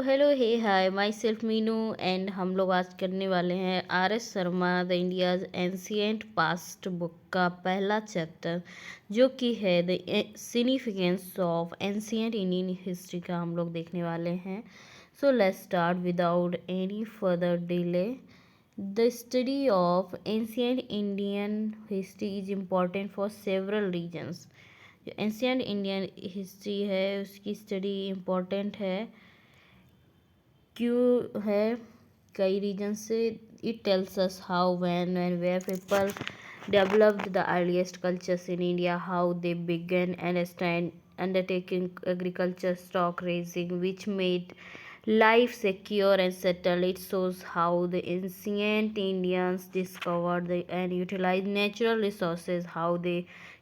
Hello hey hi myself Meenu and हम लोग आज करने वाले हैं R.S. Sharma the India's ancient past book का पहला चैप्टर जो कि है the significance of ancient Indian history का हम लोग देखने वाले हैं। So let's start without any further delay. The study of ancient Indian history is important for several reasons. जो एंशियंट इंडियन हिस्ट्री है उसकी स्टडी इम्पॉर्टेंट है, क्यों है, कई रीजन से। It tells us how when and where people developed the earliest cultures in India, how they began and undertaking agriculture, stock raising, which made life secure and settled. It shows how the ancient Indians discovered and utilized natural resources, how they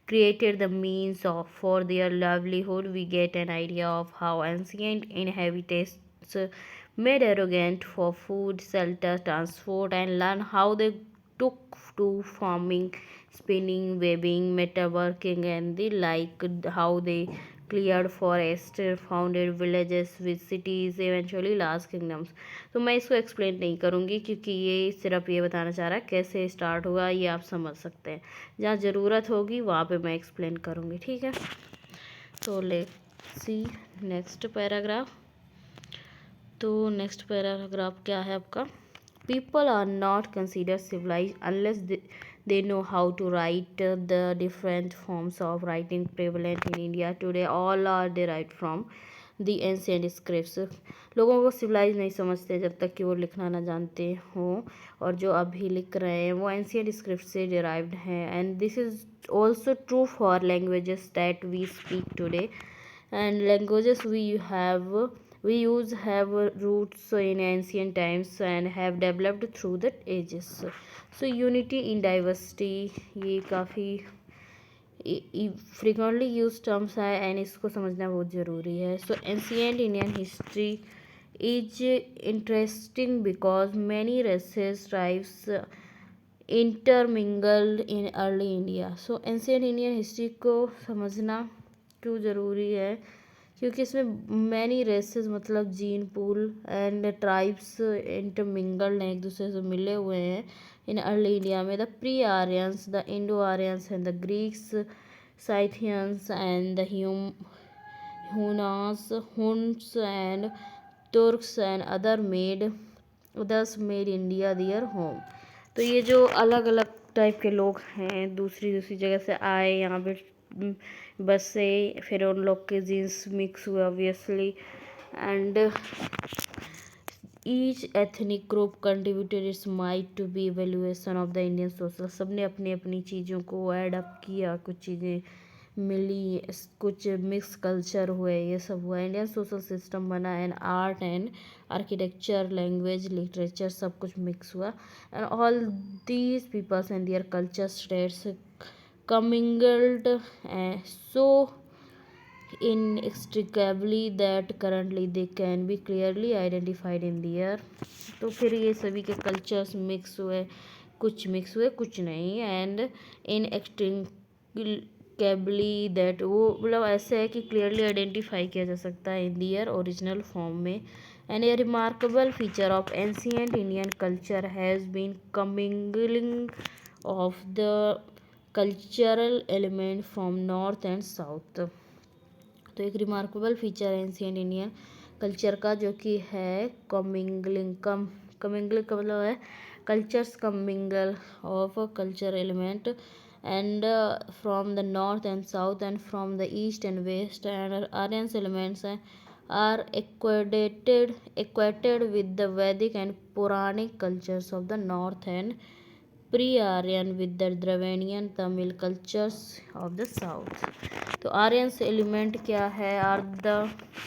created the means for their livelihood. We get an idea of how ancient inhabitants made arrogant for food, shelter, transport, and learn how they took to farming, spinning, weaving, metalworking, and the like, how they cleared forest, founded villages with cities, eventually large kingdoms. तो मैं इसको explain नहीं करूँगी क्योंकि ये सिर्फ ये बताना चाह रहा है कैसे स्टार्ट हुआ, ये आप समझ सकते हैं। जहाँ ज़रूरत होगी वहाँ पे मैं एक्सप्लेन करूँगी, ठीक है। तो लेट्स सी नेक्स्ट पैराग्राफ। तो नेक्स्ट पैराग्राफ क्या है आपका? People are not consider civilize unless they know how to write the different forms of writing prevalent in India today all are derived from the ancient scripts. लोगों को civilised नहीं समझते जब तक कि वो लिखना ना जानते हों, और जो अभी लिख रहे हैं वो एंशिएंट स्क्रिप्ट से डिराइव्ड हैं। And this is also true for languages that we speak today, and languages we use have roots in ancient times and have developed through the ages. So unity in diversity ये काफ़ी frequently use terms है and इसको समझना बहुत ज़रूरी है। So ancient Indian history is interesting because many races tribes intermingled in early India. So ancient Indian history को समझना क्यों ज़रूरी है? क्योंकि इसमें मैनी रेसेस मतलब gene pool and tribes intermingled हैं, एक दूसरे से मिले हुए हैं इन अर्ली इंडिया में। The pre Aryans, the Indo Aryans and the Greeks, Scythians and the Huns, Hund's and Turks and others made India their home. तो ये जो अलग अलग टाइप के लोग हैं दूसरी जगह से आए यहाँ पे बस से, फिर उन लोग के जीन्स मिक्स हुए obviously, and each ethnic group contributed its might to be evaluation of the Indian social. सब ने अपनी अपनी चीज़ों को ऐड अप किया, कुछ चीज़ें मिली, कुछ मिक्स कल्चर हुए, ये सब हुआ, इंडियन सोशल सिस्टम बना, and art and architecture, language, literature सब कुछ मिक्स हुआ, and all these peoples and their culture states commingled so inextricably that currently they can be clearly identified in the air। तो फिर ये सभी के cultures mix हुए, कुछ नहीं, एंड इनएक्सट्रिकेबली दैट वो मतलब ऐसे है कि क्लियरली आइडेंटिफाई किया जा सकता है इन दियर ओरिजिनल फॉर्म में। And a remarkable feature of ancient Indian culture has been commingling of the cultural element from north and south. तो एक रिमार्केबल फीचर है एंशिएंट इंडियन कल्चर का जो कि है कमिंगलिंग का मतलब है cultures commingle of culture element and from the north and south and from the east and west, and Aryan elements are equated with the Vedic and Puranic cultures of the north and pre-Aryan with the Dravanian Tamil cultures of the south। तो Aryans element क्या है? Are the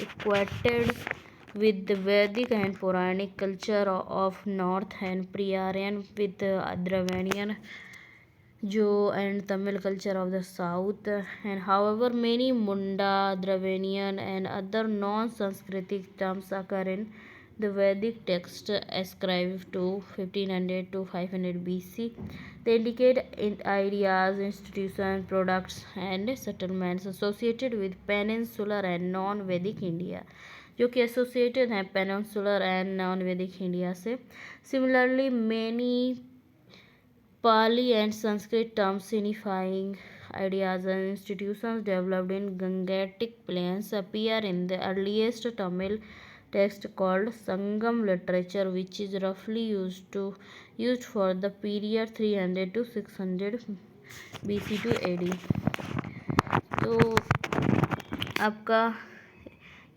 equated with the Vedic and Puranic culture of north and pre-Aryan with the Dravanian जो and Tamil culture of the south, and however many Munda, Dravanian and other non-Sanskritic terms occur in the Vedic text ascribed to 1500 to 500 BC. They indicate ideas, institutions, products and settlements associated with peninsular and non-Vedic India. जो कि associated हैं peninsular and non वैदिक India से। Similarly many Pali and Sanskrit terms signifying ideas and institutions developed in Gangetic plains appear in the earliest Tamil text called Sangam literature, which is roughly used for the period 300 to 600 BC to AD। तो आपका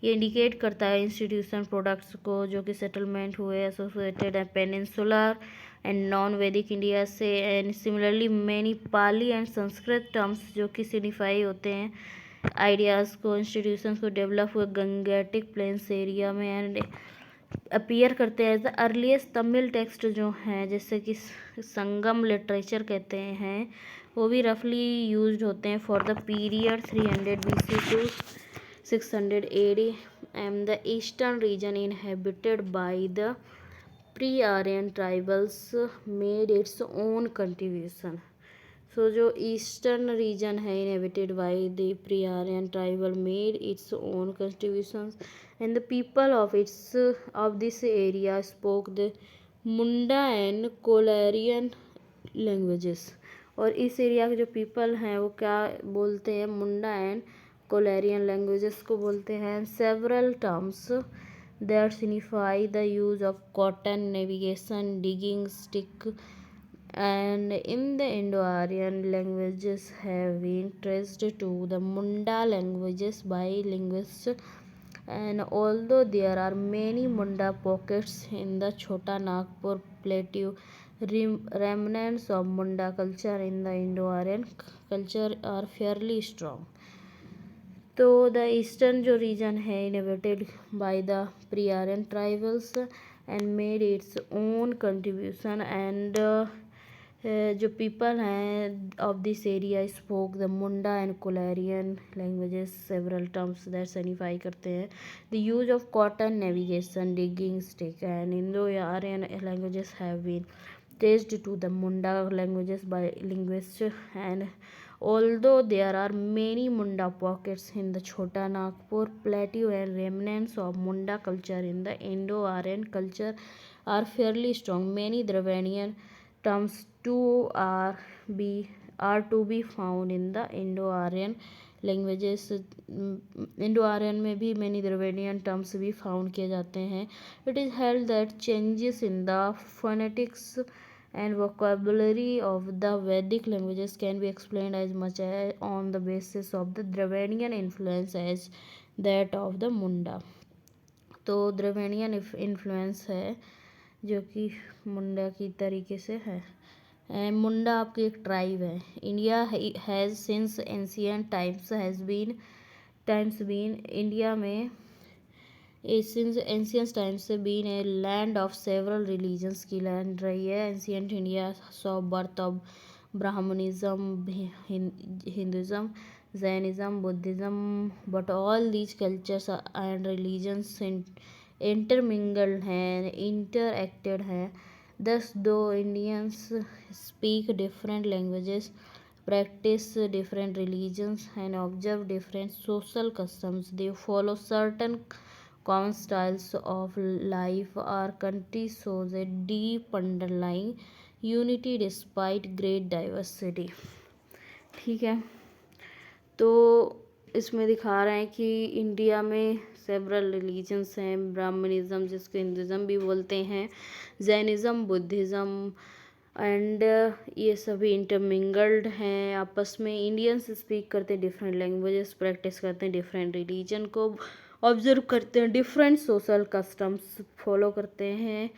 ये indicate करता है institution products को जो कि settlement हुए associated है पेनिनसुलर एंड नॉन वैदिक इंडिया से। And similarly many Pali and Sanskrit terms जो कि सिग्निफाई होते हैं आइडियाज़ को इंस्टीट्यूशंस को डेवलप हुए गंगेटिक प्लेन्स एरिया में एंड अपीयर करते हैं as the earliest Tamil text जो हैं जैसे कि संगम लिटरेचर कहते हैं, वो भी रफली यूज्ड होते हैं for the period 300 BC to 600 AD and the eastern region inhabited by the pre-Aryan tribals made its own contribution। So जो ईस्टर्न रीजन है inhabited by the pre-Aryan tribal made its own contributions and the people of this area spoke the Munda and Kolarian languages। और इस area के जो people हैं वो क्या बोलते हैं, मुंडा एंड कोलेरियन लैंग्वेजेस को बोलते हैं। Several terms that signify the use of cotton navigation digging stick and in the Indo-Aryan languages have been traced to the Munda languages by linguists, and although there are many Munda pockets in the Chota Nagpur plateau, remnants of Munda culture in the Indo-Aryan culture are fairly strong। तो the eastern जो region है inhabited by the pre Aryan tribals and made its own contribution and जो people हैं of this area spoke the Munda and Kolarian languages. Several terms that signify करते हैं the use of cotton navigation digging stick and Indo Aryan languages have been traced to the Munda languages by linguists, and although there are many Munda pockets in the Chota Nagpur plateau and remnants of Munda culture in the Indo-Aryan culture are fairly strong, many Dravanian terms too are to be found in the Indo-Aryan languages. Indo Aryan में भी many Dravidian terms भी found किए जाते हैं। It is held that changes in the phonetics and vocabulary of the Vedic languages can be explained as much as on the basis of the Dravidian influence as that of the Munda। तो Dravidian influence है जो कि मुंडा की तरीके से है। मुंडा आपकी एक ट्राइब है। India has since ancient times been India में सिंस एंशियंट टाइम्स से been a land of several religions की लैंड रही है। Ancient India saw birth of Brahmanism, Hinduism, Jainism, Buddhism, but all these cultures and religions intermingled हैं, interacted हैं। Thus, though Indians speak different languages, practice different religions, and observe different social customs, they follow certain common styles of life. Our country shows a deep underlying unity despite great diversity। ठीक है, तो इसमें दिखा रहे हैं कि India में several religions हैं। ब्राह्मणिज़म जिसको हिंदुज़म भी बोलते हैं, जैनिज़म, बुद्धिज़्म एंड ये सभी इंटरमिंगल्ड हैं आपस में। इंडियंस स्पीक करते हैं डिफरेंट लैंग्वेजेस, प्रैक्टिस करते हैं डिफरेंट रिलीजन को, ऑब्जर्व करते हैं डिफरेंट सोशल कस्टम्स फॉलो करते हैं,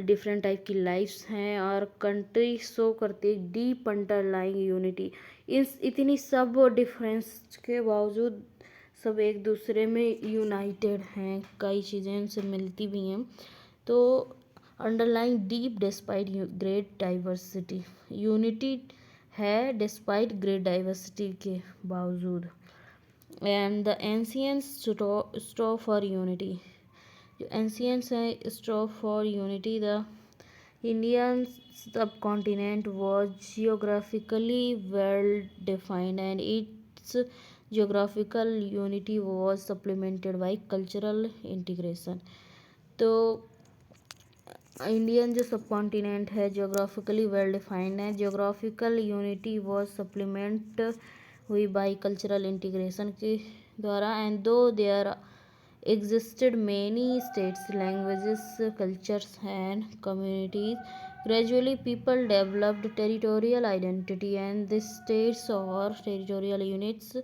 डिफरेंट टाइप की लाइफ्स हैं, और कंट्री शो करती है डीप अंडरलाइंग यूनिटी। इस इतनी सब डिफरेंस के बावजूद सब एक दूसरे में यूनाइटेड हैं, कई चीज़ें इनसे मिलती भी हैं। तो underlying deep despite great diversity, unity है डिस्पाइट ग्रेट डाइवर्सिटी के बावजूद। And the ancients strove for unity, जो एंशियंट्स हैं strove for unity. The Indian subcontinent was geographically well defined and its geographical unity was supplemented by cultural integration. तो Indian जो सब continent है geographically well defined है, geographical unity was supplement हुई by cultural integration के द्वारा, and दो there existed many states, languages, cultures and communities. Gradually people developed territorial identity, and the states or territorial units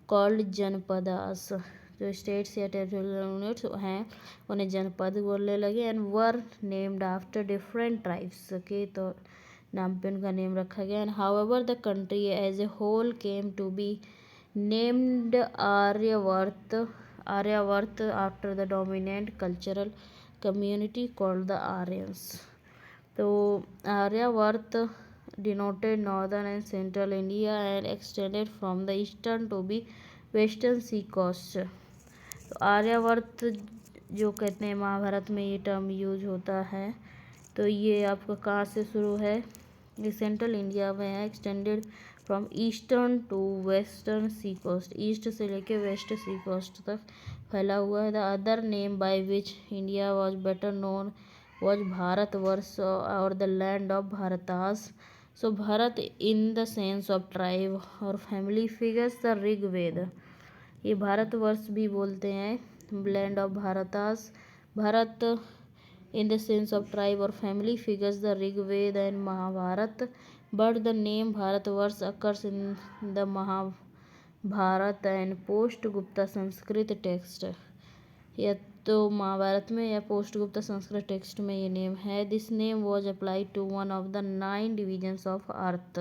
called Janapadas, जो states या territorial units हैं उन्हें जनपद बोलने लगे, and were named after different tribes के तो नाम पे उनका नेम रखा गया. And however the country as a whole came to be named Aryavarta after the dominant cultural community called the Aryans. तो Aryavarta denoted northern and central India and extended from the eastern to be western sea coast. तो आर्यावर्त जो कहते हैं महाभारत में ये term use होता है, तो ये आपका कहाँ से शुरू है, ये सेंट्रल इंडिया में है, extended from eastern to western sea coast, east से लेके वेस्ट सी कोस्ट तक फैला हुआ है. The other name by which India was better known was Bharatvarsha और the land of Bharatas. So Bharat in the sense of tribe और फैमिली फिगर्स द ऋग्वेद, ये भारतवर्ष भी बोलते हैं, land of Bharatas, Bharat in the sense of tribe or family figures the Rigveda and Mahabharata, but the name Bharatvarsh occurs in the Mahabharata and post-Gupta Sanskrit text. या तो महाभारत में या post Gupta Sanskrit text में ये नेम है. This name was applied to one of the 9 divisions of earth,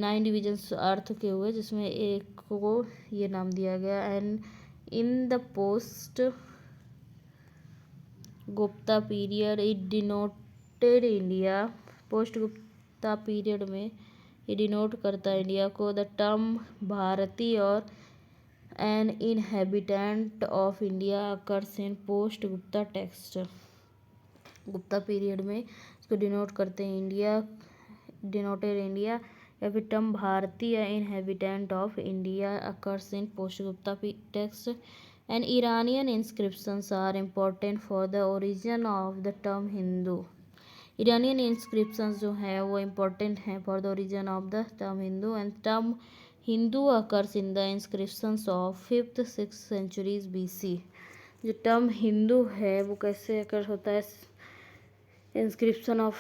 9 divisions earth के हुए जिसमें एक को ये नाम दिया गया. And in the post Gupta period it denoted India, post Gupta period में ये डिनोट करता है इंडिया को. द टर्म भारतीय और an inhabitant of India occurs in post Gupta text. Gupta period में इसको डिनोट करते हैं इंडिया, डिनोटेड इंडिया, या फिर टर्म भारतीय inhabitant of India occurs in post Gupta text. And Iranian inscriptions are important for the origin of the term Hindu. Iranian inscriptions जो है वो important हैं for the origin of the term Hindu, and term Hindu occurs in the inscriptions of 5th-6th centuries BC. जो term Hindu है वो कैसे occur होता है, inscription of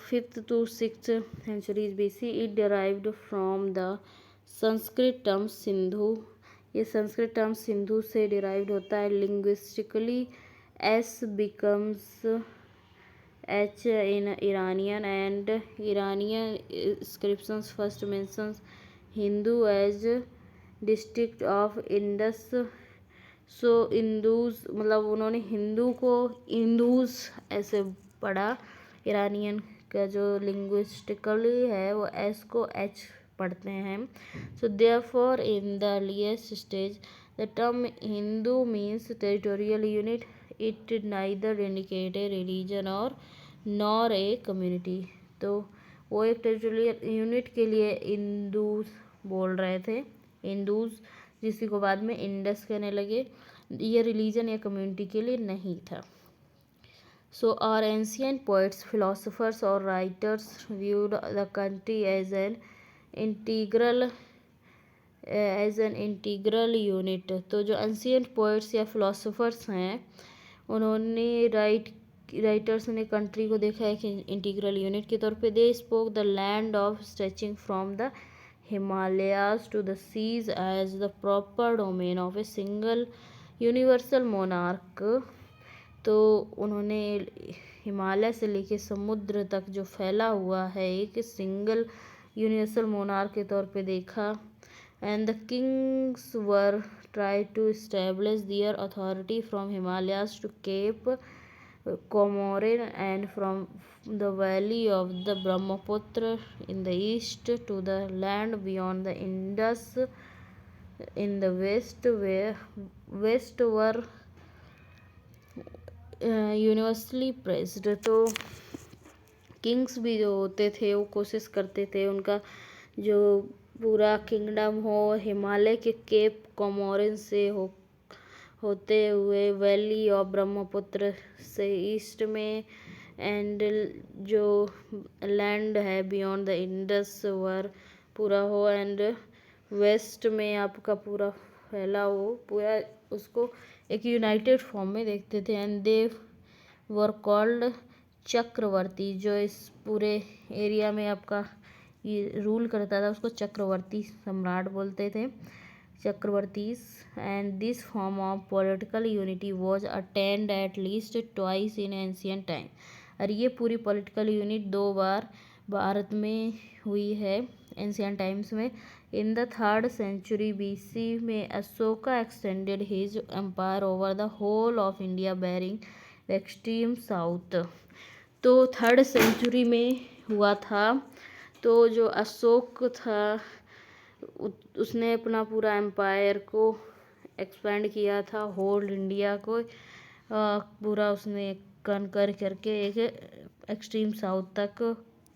5th to 6th centuries BC. It derived from the Sanskrit term Sindhu, ये Sanskrit term Sindhu से derived होता है. Linguistically S becomes H in Iranian, and Iranian inscriptions first mentions Hindu as district of Indus. So Indus मतलब उन्होंने हिंदू को इंदूज ऐसे पढ़ा. Iranian का जो लिंग्विस्टिकली है वो एस को एच पढ़ते हैं. So therefore in the earliest stage the term Hindu means territorial unit. It neither indicate a religion और नॉर ए कम्युनिटी. तो वो एक टेरिटोरियल यूनिट के लिए इंदूज बोल रहे थे, इंदूज जिसी को बाद में इंडस कहने लगे, ये रिलीजन या कम्युनिटी के लिए नहीं था. So our ancient poets, philosophers or writers viewed the country as an integral unit. तो जो एंशियंट पोइट्स या फिलोसोफर्स हैं उन्होंने राइटर्स ने कंट्री को देखा है कि इंटीग्रल यूनिट के तौर पे. They spoke the land of stretching from the Himalayas to the seas as the proper domain of a single universal monarch. तो उन्होंने हिमालय से लेके समुद्र तक जो फैला हुआ है एक सिंगल यूनिवर्सल मोनार्क के तौर पे देखा. And the kings were try to establish their authority from Himalayas to Cape Comorin and from the valley of the Brahmaputra in the east to the land beyond the Indus in the west were universally pressed. तो kings भी जो होते थे वो कोशिश करते थे उनका जो पूरा किंगडम हो, हिमालय के केप कॉमोरिन से होते हुए वैली ऑफ ब्रह्मपुत्र से ईस्ट में, एंड जो लैंड है बियॉन्ड द इंडस वर पूरा हो, एंड वेस्ट में आपका पूरा फैला हो, पूरा उसको एक यूनाइटेड फॉर्म में देखते थे। एंड दे वर कॉल्ड चक्रवर्ती, जो इस पूरे एरिया में आपका ये रूल करता था उसको चक्रवर्ती सम्राट बोलते थे, chakravartis. And this form of political unity was attained at least twice in ancient time. और ये पूरी पॉलिटिकल यूनिट 2 बार भारत में हुई है एंशियंट टाइम्स में। In the 3rd century BC में Ashoka extended his empire over the whole of India barring the extreme south. तो 3rd century में हुआ था। तो जो अशोक था उसने अपना पूरा एम्पायर को एक्सपेंड किया था, होल इंडिया को पूरा उसने कनकर करके एक एक्सट्रीम साउथ तक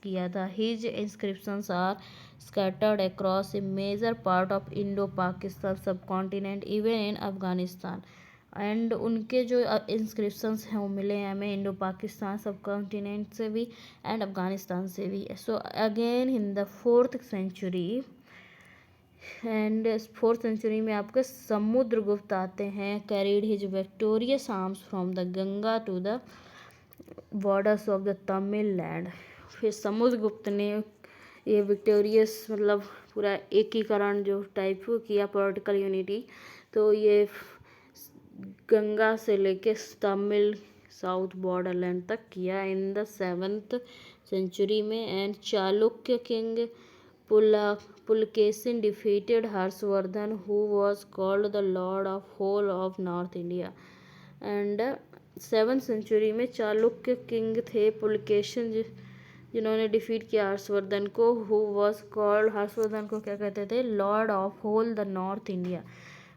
किया था। His inscriptions are scattered across a major part of Indo Pakistan subcontinent even in Afghanistan. And उनके जो इंस्क्रिप्शंस हैं वो मिले हैं हमें इंडो पाकिस्तान सब कॉन्टिनेंट से भी एंड अफगानिस्तान से भी। So again in the 4th century, and 4th century में आपके समुद्रगुप्त आते हैं, carried his victorious arms from the Ganga to the borders of the Tamil land. फिर समुद्रगुप्त ने ये विक्टोरियस मतलब पूरा एकीकरण जो टाइप किया पॉलिटिकल यूनिटी, तो ये गंगा से लेके तमिल साउथ बॉर्डर लैंड तक किया इन द 7th century में। And Chalukya king Pulakeshin defeated Harshavardhana who was called the lord of whole of north India. And 7th century में चालुक्य किंग थे पुलकेशिन जिन्होंने डिफीट किया हर्षवर्धन को, हु वॉज कॉल्ड, हर्षवर्धन को क्या कहते थे, lord of whole the north India.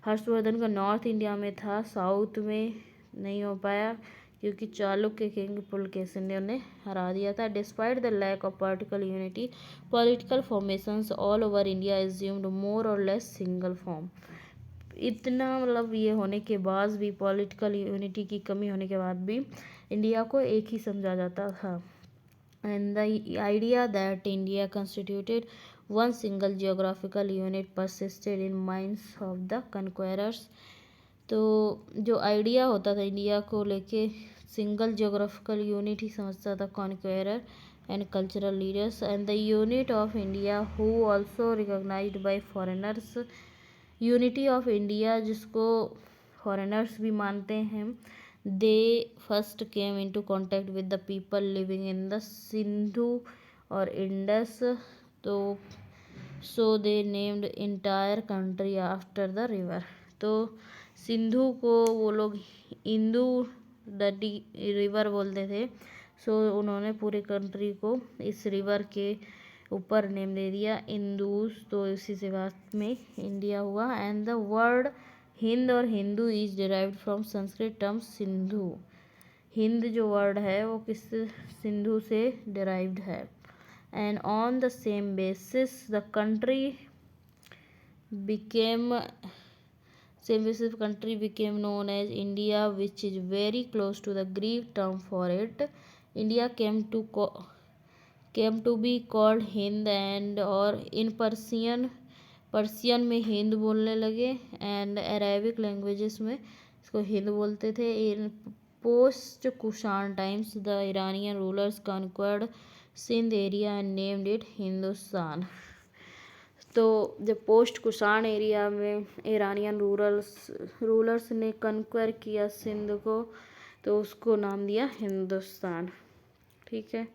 Harshavardhana का नॉर्थ इंडिया में था, साउथ में नहीं हो पाया क्योंकि चालुक्य किंग पुलकेशिन ने उन्हें हरा दिया था। Despite the lack of political unity, political formations all over India assumed more और लेस सिंगल फॉर्म। इतना मतलब ये होने के बाद भी, पॉलिटिकल यूनिटी की कमी होने के बाद भी इंडिया को एक ही समझा जाता था। And the idea that India constituted one single geographical unit persisted in minds of the conquerors। तो जो आइडिया होता था इंडिया को लेके सिंगल जियोग्राफिकल यूनिट ही समझता था conqueror and cultural leaders. And the unit of India who also recognized by foreigners, unity of India जिसको फॉरेनर्स भी मानते हैं, they first came into contact with the people living in the Sindhu और Indus, तो so they named entire country after the river। तो सिंधु को वो लोग इंदु नदी रिवर बोलते थे, सो उन्होंने पूरे कंट्री को इस रिवर के ऊपर नेम दे दिया इंदूस, तो इसी से बाद में इंडिया हुआ। एंड द वर्ड हिंद और Hindu is derived from Sanskrit term Sindhu. Hind जो वर्ड है वो किस सिंधु से डिराइव्ड है। And on the same basis the country became known as India which is very close to the Greek term for it. India came to be called Hind and और in Persian में हिंद बोलने लगे, and Arabic languages में इसको हिंद बोलते थे। In post Kushan times the Iranian rulers conquered Sindh area and named it Hindustan. तो जब पोस्ट कुषाण एरिया में ईरानियन रूलर्स ने कन्क्वर किया सिंध को, तो उसको नाम दिया हिंदुस्तान। ठीक है,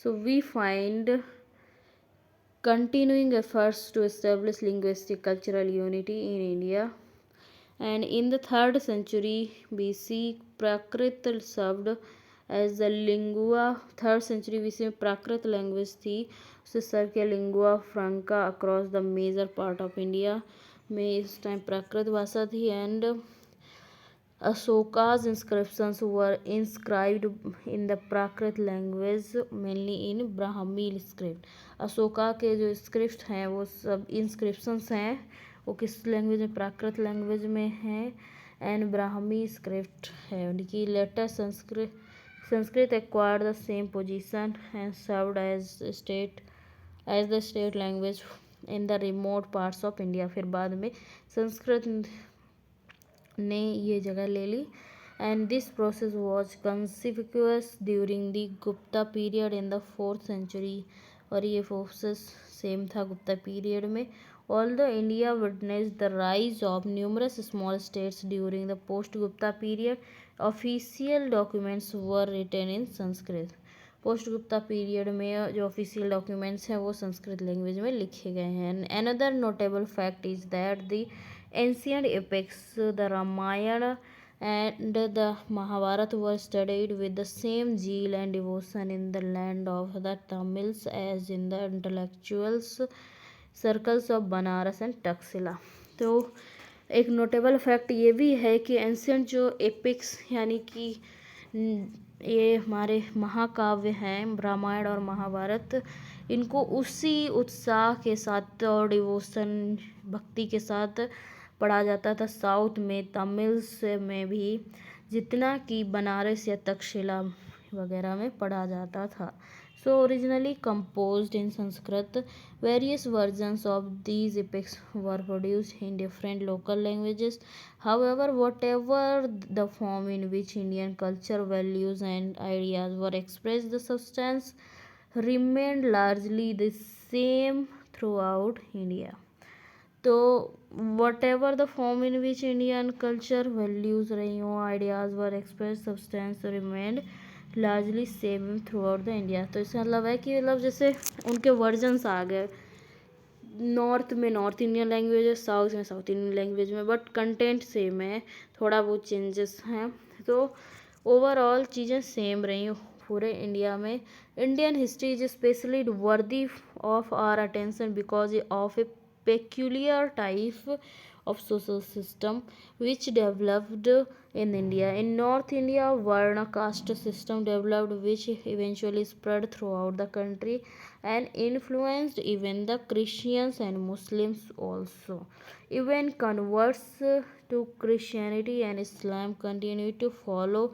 so we find continuing efforts to establish linguistic cultural unity in India। And in the 3rd century BC, Prakrit served as the lingua। 3rd century BC में प्राकृत लैंग्वेज थी, उसे सर्व किया lingua franca across the major part of India में इस time Prakrit भाषा थी। And Ashoka's inscriptions were inscribed in the Prakrit language, mainly in Brahmi script. Ashoka के जो स्क्रिप्ट हैं वो सब इंस्क्रिप्शंस हैं वो किस लैंग्वेज में, प्राकृत लैंग्वेज में हैं एंड ब्राह्मी स्क्रिप्ट है उनकी. Later Sanskrit acquired the same position and served as the state language in the remote parts of India. फिर बाद में संस्कृत ने ये जगह ले ली. And this process was conspicuous during the Gupta period in the 4th century. और ये प्रोसेस सेम था गुप्ता पीरियड में. Although India witnessed the rise of numerous small states during the post-Gupta period, official documents were written in Sanskrit. Post Gupta period में जो official documents हैं वो Sanskrit language में लिखे गए हैं. Another notable fact is that the ancient epics the Ramayana and the Mahabharata were studied with the same zeal and devotion in the land of the Tamils as in the intellectuals circles of Banaras and Taxila. तो एक notable fact ये भी है कि ancient जो epics यानी कि ये हमारे महाकाव्य हैं रामायण और महाभारत, इनको उसी उत्साह के साथ और डिवोशन भक्ति के साथ पढ़ा जाता था साउथ में तमिल्स में भी जितना कि बनारस या तक्षशिला वगैरह में पढ़ा जाता था. So originally composed in Sanskrit, various versions of these epics were produced in different local languages. However, whatever the form in which Indian culture, values and ideas were expressed, the substance remained largely the same throughout India. तो whatever the form in which Indian culture, values रही हो, ideas were expressed, substance remained largely same through out the India. तो इसका मतलब है कि मतलब जैसे उनके वर्जन्स आ गए, नॉर्थ में नॉर्थ इंडियन लैंग्वेज है, साउथ में साउथ इंडियन लैंग्वेज में, बट कंटेंट सेम है, थोड़ा बहुत चेंजेस हैं. तो ओवरऑल चीज़ें सेम रही पूरे इंडिया में. Indian history is specially worthy of our attention because of a peculiar type of social system which developed in India. In North India, Varna caste system developed which eventually spread throughout the country and influenced even the Christians and Muslims also. Even converts to Christianity and Islam continued to follow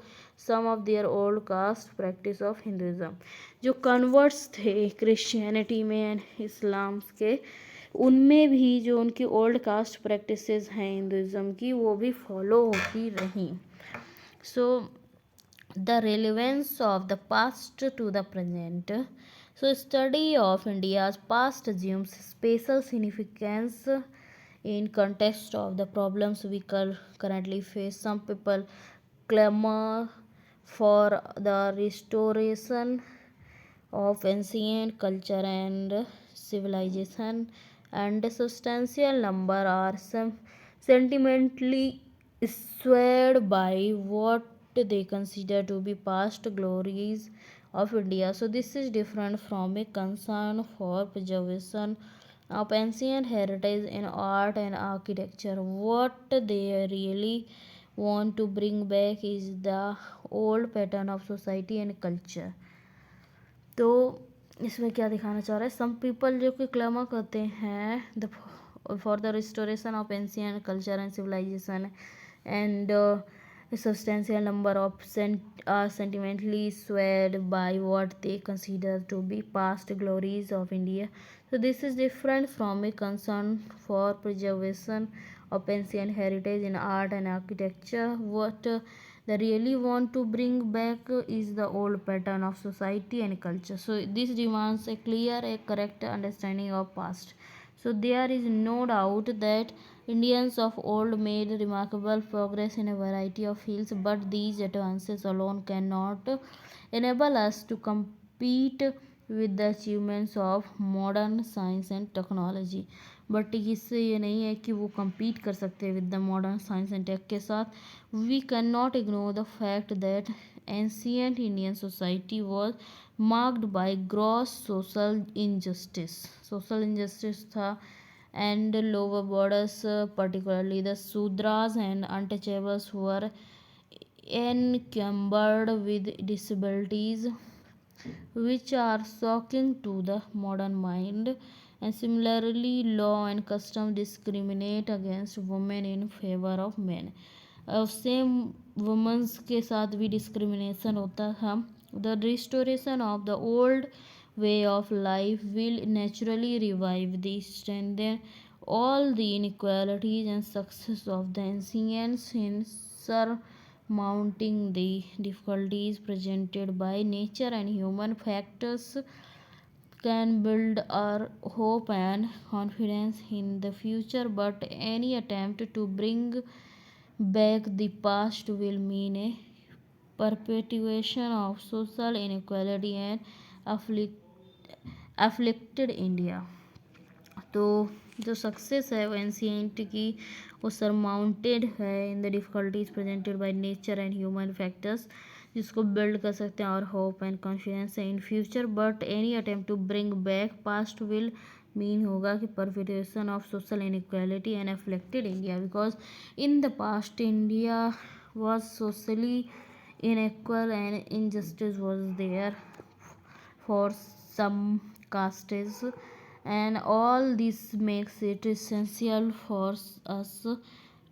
some of their old caste practice of Hinduism. जो converts थे Christianity में and Islam के, उनमें भी जो उनकी old caste practices हैं Hinduism की वो भी फॉलो होती रहीं. So the relevance of the past to the present. So study of India's past assumes special significance in context of the problems we currently face. Some people clamor for the restoration of ancient culture and civilization, and a substantial number are sentimentally swayed by what they consider to be past glories of India. So this is different from a concern for preservation of ancient heritage in art and architecture. What they really want to bring back is the old pattern of society and culture. तो इसमें क्या दिखाना चाह रहा है, some people जो कि claim करते हैं the for the restoration of ancient culture and civilisation and substantial number of are sentimentally swayed by what they consider to be past glories of India. So this is different from a concern for preservation of ancient heritage in art and architecture. What they really want to bring back is the old pattern of society and culture. So this demands a clear, a correct understanding of past. So there is no doubt that Indians of old made remarkable progress in a variety of fields, but these advances alone cannot enable us to compete with the achievements of modern science and technology. But इससे ये नहीं है कि वो compete कर सकते हैं with the modern science and tech के साथ. We cannot ignore the fact that ancient Indian society was marked by gross social injustice. Social injustice था and lower borders, particularly the Sudras and untouchables, were encumbered with disabilities which are shocking to the modern mind. And similarly, law and custom discriminate against women in favor of men. Same women's के साथ भी discrimination होता था. The restoration of the old way of life will naturally revive the standard all the inequalities and success of the ancients in surmounting the difficulties presented by nature and human factors can build our hope and confidence in the future, but any attempt to bring back the past will mean a perpetuation of social inequality and afflicted India. तो जो success है वो ancient की वो surmounted है in the difficulties presented by nature and human factors, जिसको build कर सकते हैं और होप एंड कॉन्फिडेंस है in future, but any attempt to bring back past will mean होगा कि perpetuation of social inequality and affected India, because in the past India was socially unequal and injustice was there for some castes, and all this makes it essential for us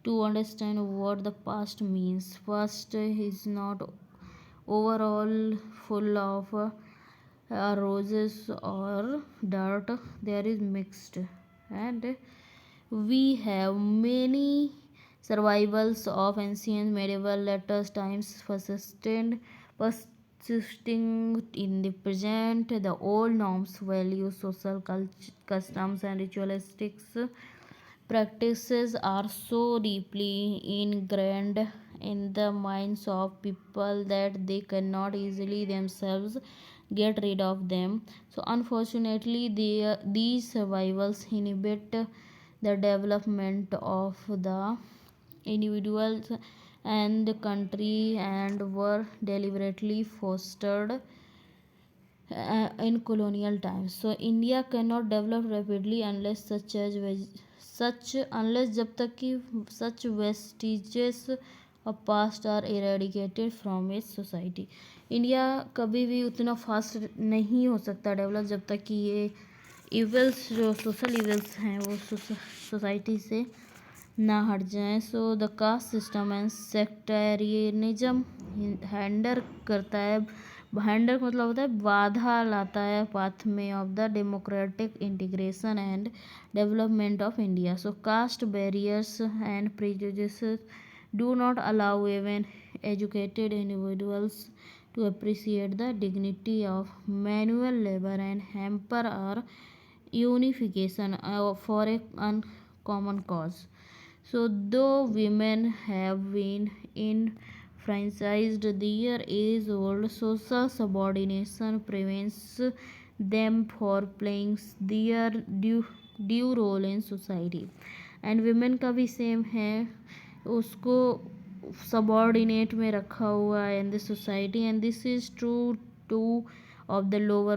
to understand what the past means. Past is not overall full of roses or dirt, there is mixed, and we have many survivals of ancient medieval later times persisting in the present. The old norms, values, social customs, and ritualistic practices are so deeply ingrained in the minds of people that they cannot easily themselves get rid of them. So, unfortunately, these survivals inhibit the development of the individuals and the country and were deliberately fostered in colonial times. So India cannot develop rapidly unless unless जब तक कि such vestiges of past are eradicated from its society. India कभी भी उतना fast नहीं हो सकता develop जब तक कि ये इवल्स जो सोशल इवल्स हैं वो सोसाइटी से ना हट जाएं. So the caste system and sectarianism hinder करता है. हैंडर मतलब होता है बाधा लाता है पाथ में of the democratic integration and development of India. So caste barriers and prejudices do not allow even educated individuals to appreciate the dignity of manual labor and hamper our unification for a common cause. So, though women have been enfranchised, their age-old social subordination prevents them from playing their due role in society. And women का भी same है, उसको subordinate में रखा हुआ है in the society, and this is true to of the lower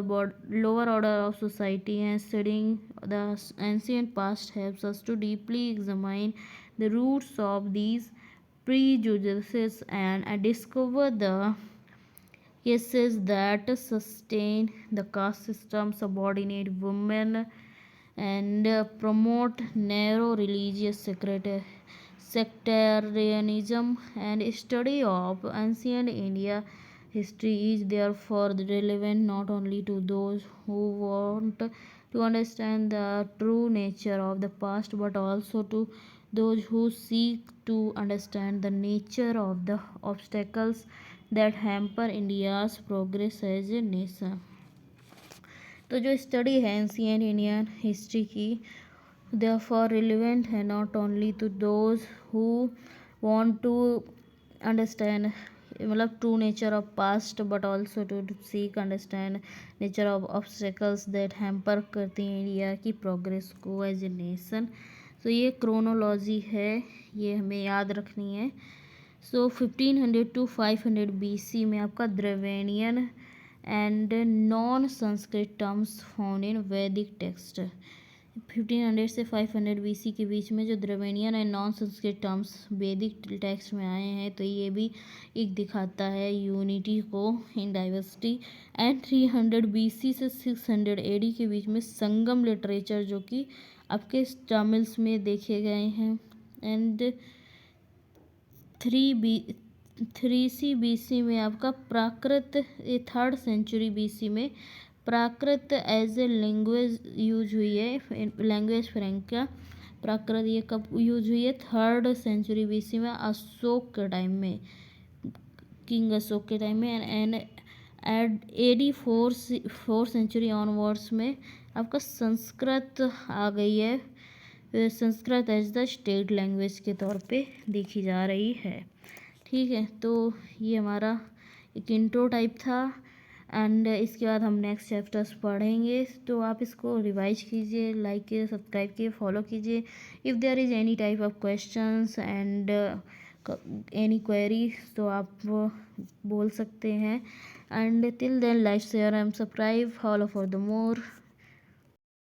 order of society. And studying the ancient past helps us to deeply examine the roots of these prejudices and discover the cases that sustain the caste system, subordinate women, and promote narrow religious sectarianism. And study of ancient India history is therefore relevant not only to those who want to understand the true nature of the past, but also to those who seek to understand the nature of the obstacles that hamper India's progress as a nation. तो जो study है ancient Indian history की therefore relevant है not only to those who want to understand मतलब true nature of past, but also to seek understand nature of obstacles that hamper करती हैं India की progress को एज ए नेशन. तो ये chronology है, ये हमें याद रखनी है. सो 1500 to 500 BC में आपका Dravidian and non-Sanskrit terms found in Vedic text. 1500 से 500 BC के बीच में जो Dravidian and non Sanskrit terms वैदिक टेक्स्ट में आए हैं, तो ये भी एक दिखाता है यूनिटी को इन डाइवर्सिटी। एंड 300 BC से 600 AD के बीच में संगम लिटरेचर जो कि आपके तमिल्स में देखे गए हैं। एंड 3C BC में आपका प्राकृत, ये 3rd सेंचुरी BC में प्राकृत एज ए लैंग्वेज यूज हुई है, लैंग्वेज फ्रैंका। प्राकृत ये कब यूज हुई है? 3rd सेंचुरी BC में, अशोक के टाइम में, किंग अशोक के टाइम में। एंड AD 4 सेंचुरी ऑनवर्ड्स में आपका संस्कृत आ गई है, Sanskrit as the state language के तौर पे देखी जा रही है। ठीक है, तो ये हमारा एक इंट्रो टाइप था। एंड इसके बाद हम नेक्स्ट चैप्टर्स पढ़ेंगे, तो आप इसको रिवाइज कीजिए, लाइक कीजिए, सब्सक्राइब कीजिए, फॉलो कीजिए। If there is any type of questions and any query तो आप बोल सकते हैं। And till then like share and subscribe, follow for the more.